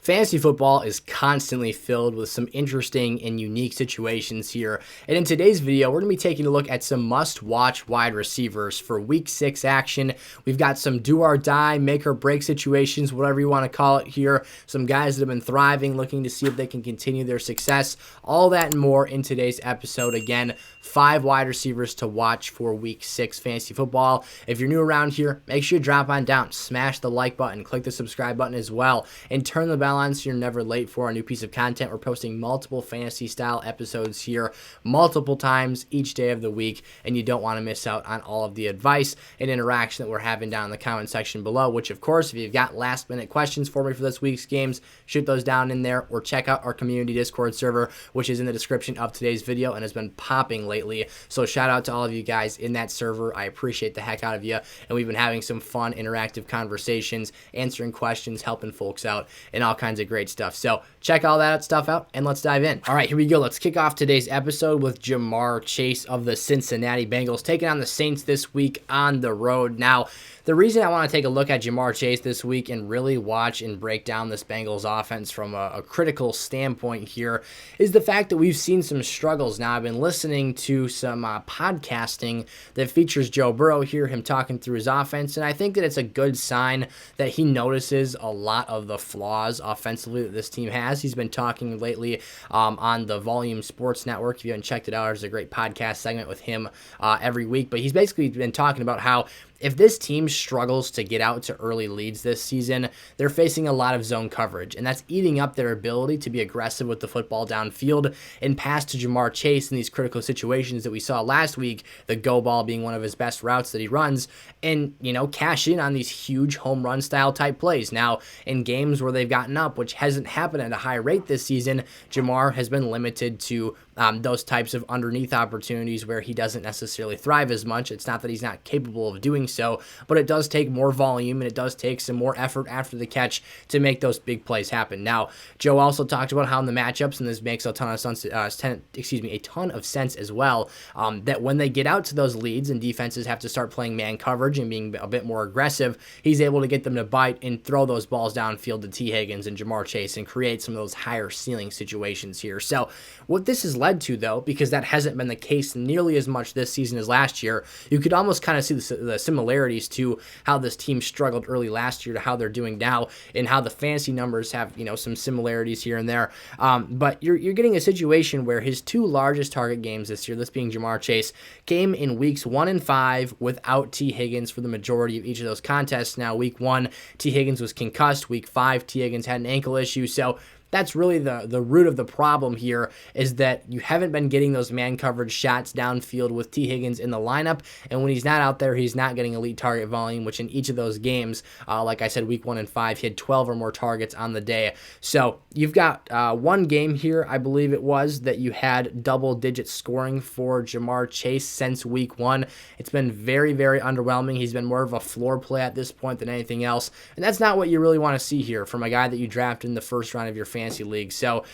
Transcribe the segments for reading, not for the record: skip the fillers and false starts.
Fantasy football is constantly filled with some interesting and unique situations here. And in today's video, we're going to be taking a look at some must-watch wide receivers for Week 6 action. We've got some do-or-die, make-or-break situations, whatever you want to call it here. Some guys that have been thriving, looking to see if they can continue their success. All that and more in today's episode. Again, 5 wide receivers to watch for Week 6 fantasy football. If you're new around here, make sure you drop on down, smash the like button, click the subscribe button as well, and turn the bell on so you're never late for a new piece of content. We're posting multiple fantasy style episodes here multiple times each day of the week, and you don't want to miss out on all of the advice and interaction that we're having down in the comment section below, which of course, if you've got last minute questions for me for this week's games, shoot those down in there, or check out our community Discord server, which is in the description of today's video and has been popping lately. So shout out to all of you guys in that server. I appreciate the heck out of you, and we've been having some fun interactive conversations, answering questions, helping folks out, and all kinds of great stuff. So check all that stuff out and let's dive in. All right, here we go. Let's kick off today's episode with Ja'Marr Chase of the Cincinnati Bengals taking on the Saints this week on the road. Now, the reason I want to take a look at Ja'Marr Chase this week and really watch and break down this Bengals offense from a critical standpoint here is the fact that we've seen some struggles. Now, I've been listening to some podcasting that features Joe Burrow here, him talking through his offense, and I think that it's a good sign that he notices a lot of the flaws offensively that this team has. He's been talking lately on the Volume Sports Network. If you haven't checked it out, there's a great podcast segment with him every week, but he's basically been talking about how if this team struggles to get out to early leads this season, they're facing a lot of zone coverage, and that's eating up their ability to be aggressive with the football downfield and pass to Ja'Marr Chase in these critical situations that we saw last week, the go ball being one of his best routes that he runs, and, cash in on these huge home run style type plays. Now, in games where they've gotten up, which hasn't happened at a high rate this season, Ja'Marr has been limited to those types of underneath opportunities where he doesn't necessarily thrive as much. It's not that he's not capable of doing so, but it does take more volume and it does take some more effort after the catch to make those big plays happen. Now, Joe also talked about how in the matchups, and this makes a ton of sense, a ton of sense as well, that when they get out to those leads and defenses have to start playing man coverage and being a bit more aggressive, he's able to get them to bite and throw those balls downfield to T. Higgins and Ja'Marr Chase and create some of those higher ceiling situations here. So what this has led to, though, because that hasn't been the case nearly as much this season as last year, you could almost kind of see the similarities to how this team struggled early last year to how they're doing now, and how the fantasy numbers have, some similarities here and there. But you're getting a situation where his 2 largest target games this year, this being Ja'Marr Chase, came in weeks 1 and 5 without T. Higgins for the majority of each of those contests. Now, week 1, T. Higgins was concussed. Week 5, T. Higgins had an ankle issue. So that's really the root of the problem here, is that you haven't been getting those man coverage shots downfield with T. Higgins in the lineup, and when he's not out there, he's not getting elite target volume, which in each of those games, like I said, week 1 and 5, he had 12 or more targets on the day. So you've got one game here, I believe it was, that you had double-digit scoring for Ja'Marr Chase since week 1. It's been very, very underwhelming. He's been more of a floor play at this point than anything else, and that's not what you really want to see here from a guy that you drafted in the first round of your fantasy league. So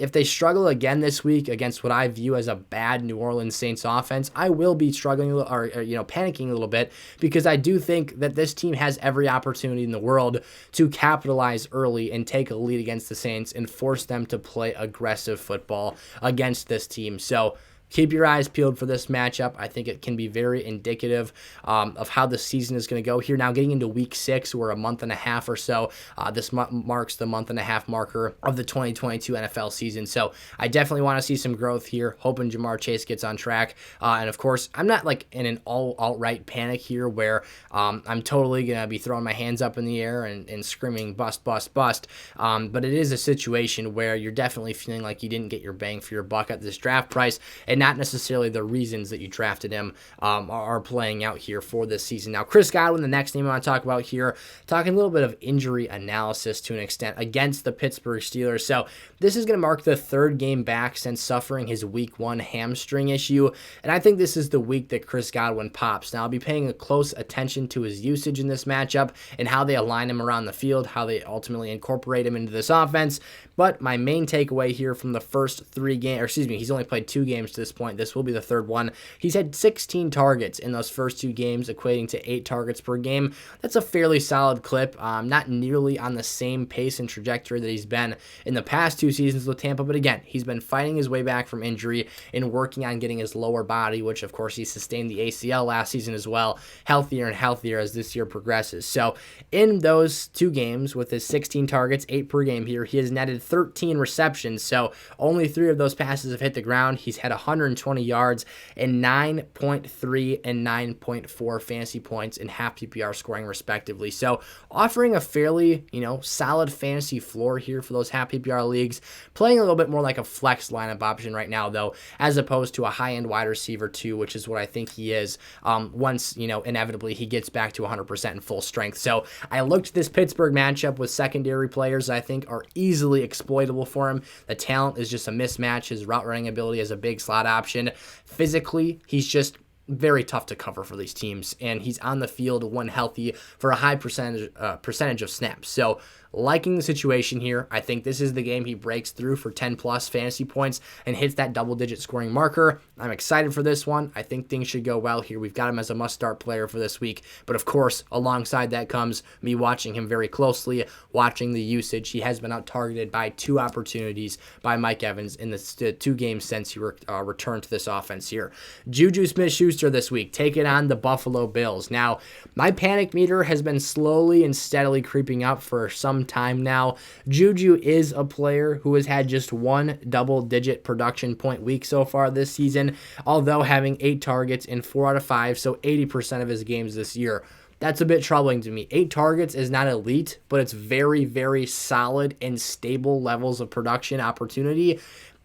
if they struggle again this week against what I view as a bad New Orleans Saints offense, I will be struggling or panicking a little bit, because I do think that this team has every opportunity in the world to capitalize early and take a lead against the Saints and force them to play aggressive football against this team. So keep your eyes peeled for this matchup. I think it can be very indicative of how the season is going to go here. Now, getting into week 6, we're a month and a half or so. This marks the month and a half marker of the 2022 NFL season. So I definitely want to see some growth here, hoping Ja'Marr Chase gets on track. And of course, I'm not like in an alt-right panic here where I'm totally going to be throwing my hands up in the air and screaming bust, bust, bust. But it is a situation where you're definitely feeling like you didn't get your bang for your buck at this draft price, and not necessarily the reasons that you drafted him are playing out here for this season. Now, Chris Godwin, the next name I want to talk about here, talking a little bit of injury analysis to an extent against the Pittsburgh Steelers. So this is going to mark the 3rd game back since suffering his week 1 hamstring issue, and I think this is the week that Chris Godwin pops. Now, I'll be paying a close attention to his usage in this matchup and how they align him around the field, how they ultimately incorporate him into this offense. But my main takeaway here from the first 3 games, he's only played 2 games to this this point. This will be the third one. He's had 16 targets in those first 2 games, equating to 8 targets per game. That's a fairly solid clip. Not nearly on the same pace and trajectory that he's been in the past 2 seasons with Tampa, but again, he's been fighting his way back from injury and working on getting his lower body, which of course he sustained the ACL last season as well, healthier and healthier as this year progresses. So in those 2 games with his 16 targets, 8 per game here, he has netted 13 receptions. So only 3 of those passes have hit the ground. He's had 120 yards and 9.3 and 9.4 fantasy points in half PPR scoring respectively. So offering a fairly, solid fantasy floor here for those half PPR leagues, playing a little bit more like a flex lineup option right now though, as opposed to a high-end wide receiver too, which is what I think he is once, inevitably he gets back to 100% in full strength. So I looked at this Pittsburgh matchup with secondary players that I think are easily exploitable for him. The talent is just a mismatch. His route running ability is a big slot option. Physically, he's just very tough to cover for these teams, and he's on the field when healthy for a high percentage of snaps. So liking the situation here. I think this is the game he breaks through for 10 plus fantasy points and hits that double-digit scoring marker. I'm excited for this one. I think things should go well here. We've got him as a must-start player for this week, but of course, alongside that comes me watching him very closely, watching the usage. He has been out-targeted by 2 opportunities by Mike Evans in the 2 games since he returned to this offense here. JuJu Smith-Schuster this week, taking on the Buffalo Bills. Now, my panic meter has been slowly and steadily creeping up for some time now. JuJu is a player who has had just 1 double-digit production point week so far this season, although having 8 targets in 4 out of 5, so 80% of his games this year. That's a bit troubling to me. 8 targets is not elite, but it's very, very solid and stable levels of production opportunity.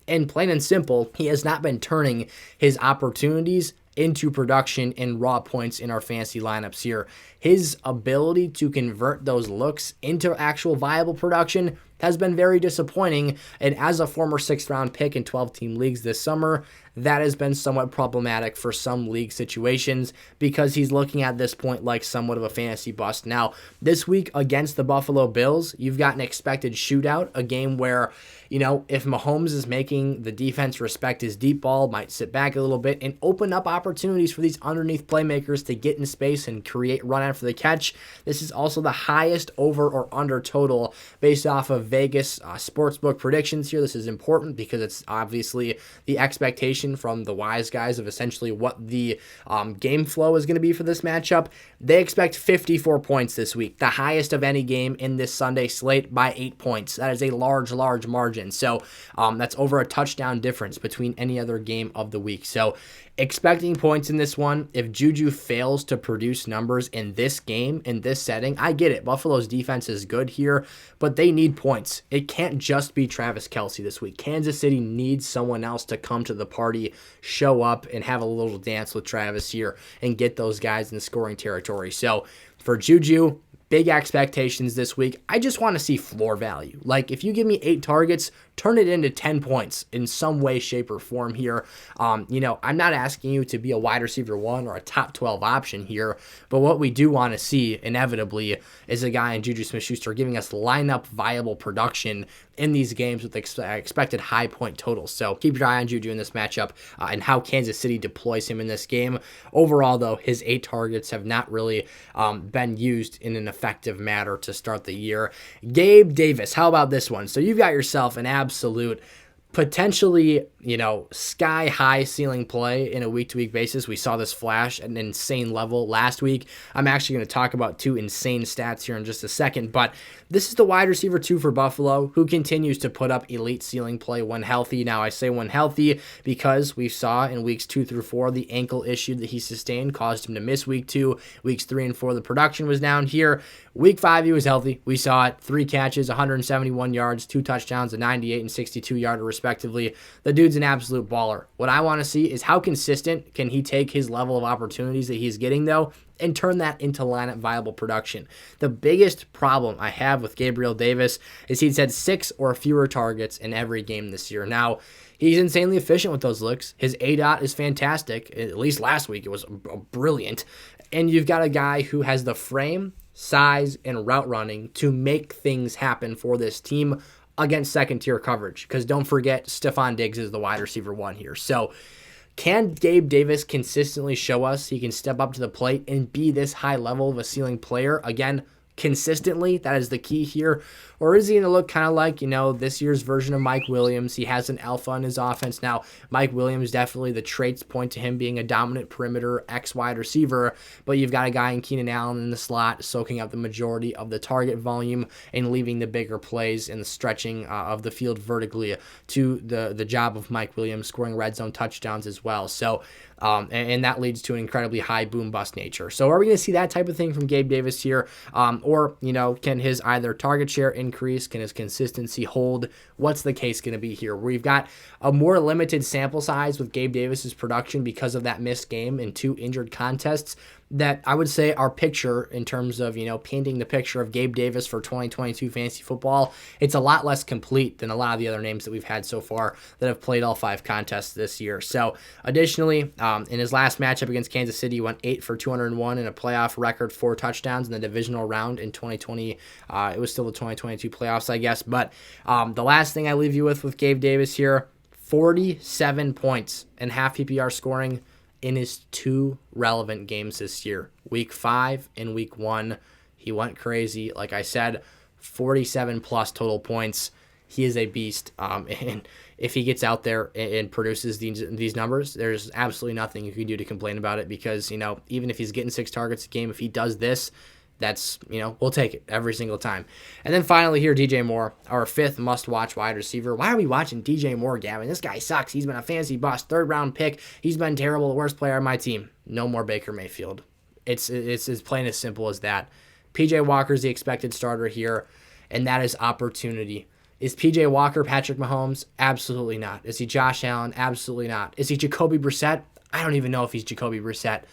And plain and simple, he has not been turning his opportunities into production and raw points in our fantasy lineups here. His ability to convert those looks into actual viable production has been very disappointing, and as a former 6th round pick in 12-team leagues this summer, that has been somewhat problematic for some league situations because he's looking at this point like somewhat of a fantasy bust. Now, this week against the Buffalo Bills, you've got an expected shootout, a game where, if Mahomes is making the defense respect his deep ball, might sit back a little bit and open up opportunities for these underneath playmakers to get in space and create run after the catch. This is also the highest over or under total based off of Vegas sportsbook predictions here. This is important because it's obviously the expectation from the wise guys of essentially what the game flow is going to be for this matchup. They expect 54 points this week, the highest of any game in this Sunday slate by 8 points. That is a large margin. So that's over a touchdown difference between any other game of the week. So expecting points in this one. If JuJu fails to produce numbers in this game, in this setting, I get it. Buffalo's defense is good here, but they need points. It can't just be Travis Kelce this week. Kansas City needs someone else to come to the party, show up, and have a little dance with Travis here and get those guys in scoring territory. So for JuJu, big expectations this week. I just want to see floor value. Like, if you give me 8 targets, turn it into 10 points in some way, shape, or form here. I'm not asking you to be a wide receiver 1 or a top 12 option here, but what we do want to see, inevitably, is a guy in JuJu Smith-Schuster giving us lineup viable production in these games with expected high point totals. So keep your eye on JuJu in this matchup and how Kansas City deploys him in this game. Overall, though, his 8 targets have not really been used in an effective manner to start the year. Gabe Davis, how about this one? So you've got yourself an absolute potentially, sky high ceiling play in a week-to-week basis. We saw this flash at an insane level last week. I'm actually going to talk about 2 insane stats here in just a second, but this is the wide receiver 2 for Buffalo who continues to put up elite ceiling play when healthy. Now, I say when healthy because we saw in weeks 2 through 4 the ankle issue that he sustained caused him to miss week 2. Weeks 3 and 4, the production was down here. Week 5, he was healthy. We saw it. 3 catches, 171 yards, 2 touchdowns, a 98 and 62-yarder respectively. The dude's an absolute baller. What I want to see is how consistent can he take his level of opportunities that he's getting, though, and turn that into lineup viable production. The biggest problem I have with Gabriel Davis is he's had 6 or fewer targets in every game this year. Now, he's insanely efficient with those looks. His ADOT is fantastic. At least last week it was brilliant. And you've got a guy who has the frame, size, and route running to make things happen for this team against second-tier coverage. Because don't forget, Stephon Diggs is the wide receiver 1 here. So Can Gabe Davis consistently show us he can step up to the plate and be this high level of a ceiling player again consistently? That is the key here. Or is he going to look kind of like, this year's version of Mike Williams? He has an alpha in his offense. Now, Mike Williams, definitely the traits point to him being a dominant perimeter X wide receiver, but you've got a guy in Keenan Allen in the slot soaking up the majority of the target volume and leaving the bigger plays and the stretching of the field vertically to the job of Mike Williams, scoring red zone touchdowns as well. So, and that leads to an incredibly high boom bust nature. So are we going to see that type of thing from Gabe Davis here? Or, can his either target share increase? Can his consistency hold? What's the case going to be here? We've got a more limited sample size with Gabe Davis's production because of that missed game and 2 injured contests, that I would say our picture in terms of, painting the picture of Gabe Davis for 2022 fantasy football, it's a lot less complete than a lot of the other names that we've had so far that have played all 5 contests this year. So additionally, in his last matchup against Kansas City, he went 8 for 201 in a playoff record, 4 touchdowns in the divisional round in 2020. It was still the 2022 playoffs, I guess. But the last thing I leave you with Gabe Davis here, 47 points and half PPR scoring in his 2 relevant games this year, week 5 and week 1. He went crazy. Like I said, 47 plus total points. He is a beast. And if he gets out there and produces these numbers, there's absolutely nothing you can do to complain about it, because, even if he's getting 6 targets a game, if he does this, that's, we'll take it every single time. And then finally here, DJ Moore, our 5th must-watch wide receiver. Why are we watching DJ Moore, Gavin? This guy sucks. He's been a fantasy bust, 3rd-round pick. He's been terrible, the worst player on my team. No more Baker Mayfield. It's as plain as simple as that. PJ Walker's the expected starter here, and that is opportunity. Is PJ Walker Patrick Mahomes? Absolutely not. Is he Josh Allen? Absolutely not. Is he Jacoby Brissett? I don't even know if he's Jacoby Brissett.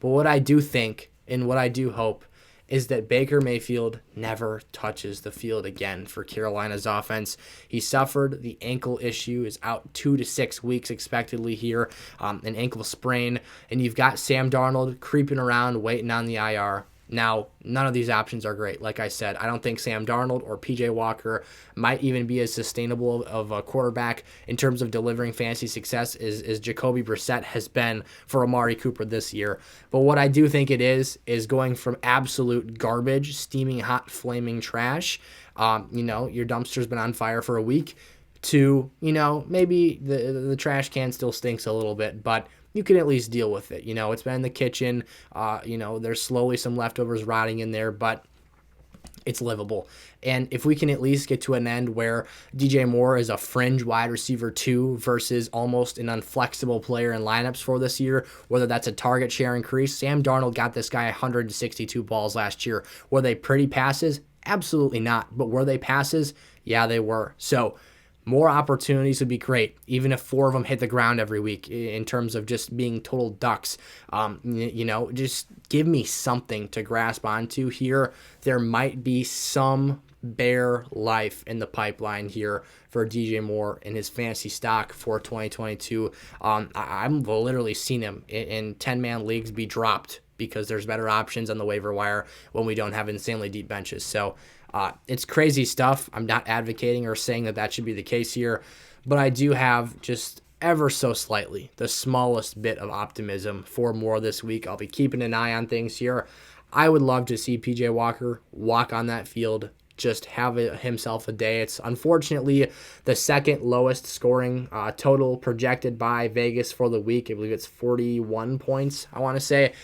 But what I do think, and what I do hope, is that Baker Mayfield never touches the field again for Carolina's offense. He suffered the ankle issue, is out 2 to 6 weeks expectedly here, an ankle sprain, and you've got Sam Darnold creeping around waiting on the IR. Now, none of these options are great. Like I said, I don't think Sam Darnold or PJ Walker might even be as sustainable of a quarterback in terms of delivering fantasy success as Jacoby Brissett has been for Amari Cooper this year. But what I do think it is going from absolute garbage, steaming hot, flaming trash, your dumpster's been on fire for a week, to, maybe the trash can still stinks a little bit, but you can at least deal with it. It's been in the kitchen. There's slowly some leftovers rotting in there, but it's livable. And if we can at least get to an end where DJ Moore is a fringe wide receiver 2 versus almost an unflexible player in lineups for this year, whether that's a target share increase. Sam Darnold got this guy 162 balls last year. Were they pretty passes? Absolutely not. But were they passes? Yeah, they were. So more opportunities would be great, even if 4 of them hit the ground every week, in terms of just being total ducks. Just give me something to grasp onto here. There might be some bare life in the pipeline here for DJ Moore and his fantasy stock for 2022. I've literally seen him in 10-man leagues be dropped because there's better options on the waiver wire when we don't have insanely deep benches. So it's crazy stuff. I'm not advocating or saying that should be the case here, but I do have just ever so slightly the smallest bit of optimism for Moore this week. I'll be keeping an eye on things here. I would love to see PJ Walker walk on that field, just have himself a day. It's unfortunately the 2nd lowest scoring total projected by Vegas for the week. I believe it's 41 points, I want to say,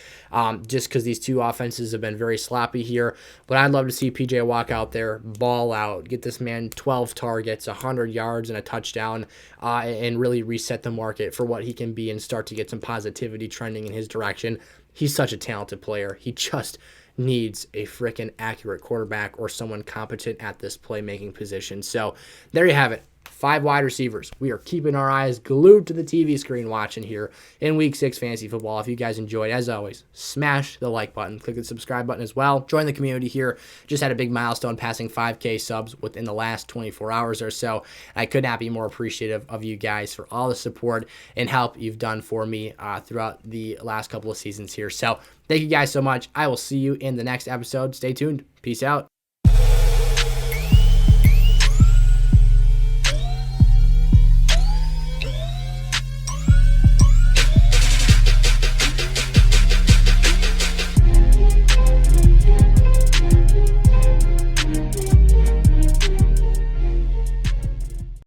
just because these 2 offenses have been very sloppy here. But I'd love to see PJ walk out there, ball out, get this man 12 targets, 100 yards, and a touchdown, and really reset the market for what he can be and start to get some positivity trending in his direction. He's such a talented player. He just needs a freaking accurate quarterback or someone competent at this playmaking position. So there you have it. 5 wide receivers. We are keeping our eyes glued to the TV screen watching here in Week 6 Fantasy Football. If you guys enjoyed, as always, smash the like button. Click the subscribe button as well. Join the community here. Just had a big milestone, passing 5K subs within the last 24 hours or so. I could not be more appreciative of you guys for all the support and help you've done for me throughout the last couple of seasons here. So thank you guys so much. I will see you in the next episode. Stay tuned. Peace out.